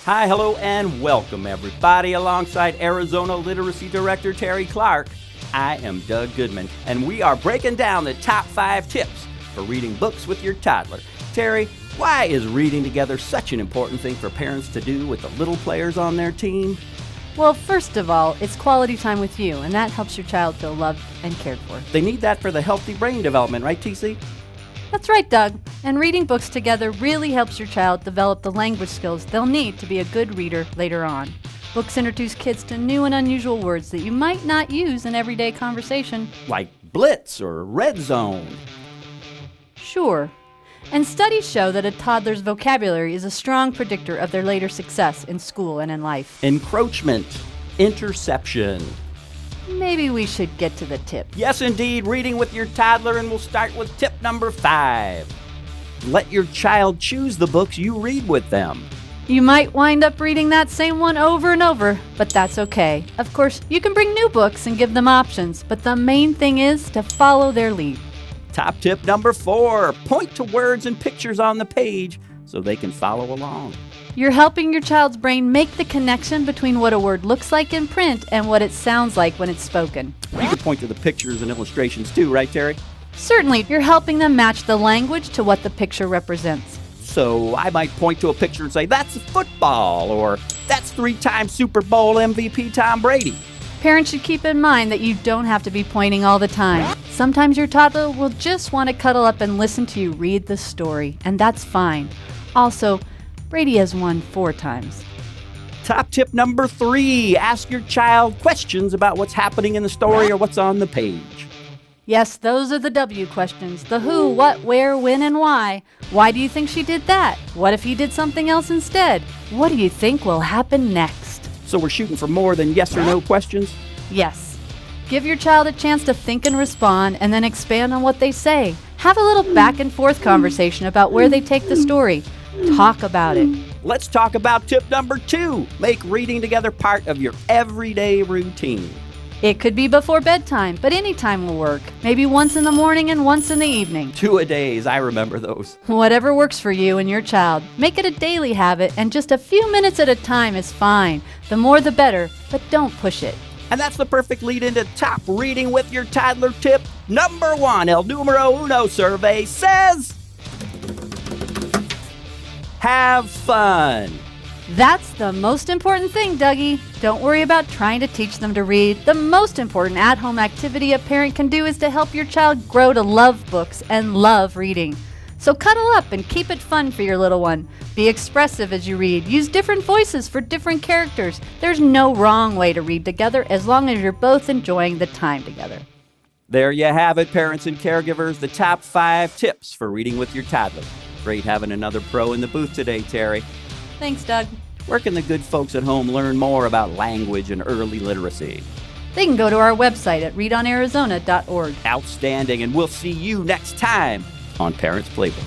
Hi, hello, and welcome, everybody. Alongside Arizona Literacy Director Terry Clark, I am Doug Goodman, and we are breaking down the top 5 tips for reading books with your toddler. Terry, why is reading together such an important thing for parents to do with the little players on their team? Well, first of all, it's quality time with you, and that helps your child feel loved and cared for. They need that for the healthy brain development, right, TC? That's right, Doug. And reading books together really helps your child develop the language skills they'll need to be a good reader later on. Books introduce kids to new and unusual words that you might not use in everyday conversation. Like blitz or red zone. Sure. And studies show that a toddler's vocabulary is a strong predictor of their later success in school and in life. Encroachment. Interception. Maybe we should get to the tip. Yes, indeed, reading with your toddler, and we'll start with tip number 5. Let your child choose the books you read with them. You might wind up reading that same one over and over, but that's okay. Of course, you can bring new books and give them options, but the main thing is to follow their lead. Top tip number 4, point to words and pictures on the page so they can follow along. You're helping your child's brain make the connection between what a word looks like in print and what it sounds like when it's spoken. You can point to the pictures and illustrations too, right, Terry? Certainly, you're helping them match the language to what the picture represents. So I might point to a picture and say, that's football, or that's 3-time Super Bowl MVP Tom Brady. Parents should keep in mind that you don't have to be pointing all the time. Sometimes your toddler will just want to cuddle up and listen to you read the story, and that's fine. Also, Brady has won 4 times. Top tip number 3, ask your child questions about what's happening in the story or what's on the page. Yes, those are the W questions. The who, what, where, when, and why. Why do you think she did that? What if he did something else instead? What do you think will happen next? So we're shooting for more than yes or no questions? Yes. Give your child a chance to think and respond, and then expand on what they say. Have a little back and forth conversation about where they take the story. Talk about it. Let's talk about tip number 2. Make reading together part of your everyday routine. It could be before bedtime, but any time will work. Maybe once in the morning and once in the evening. 2-a-days, I remember those. Whatever works for you and your child. Make it a daily habit, and just a few minutes at a time is fine. The more the better, but don't push it. And that's the perfect lead into top reading with your toddler tip number 1. El Numero Uno survey says, have fun. That's the most important thing, Dougie. Don't worry about trying to teach them to read. The most important at-home activity a parent can do is to help your child grow to love books and love reading. So cuddle up and keep it fun for your little one. Be expressive as you read. Use different voices for different characters. There's no wrong way to read together as long as you're both enjoying the time together. There you have it, parents and caregivers, the top 5 tips for reading with your toddler. Great having another pro in the booth today, Terry. Thanks, Doug. Where can the good folks at home learn more about language and early literacy? They can go to our website at readonarizona.org. Outstanding, and we'll see you next time on Parents Playbook.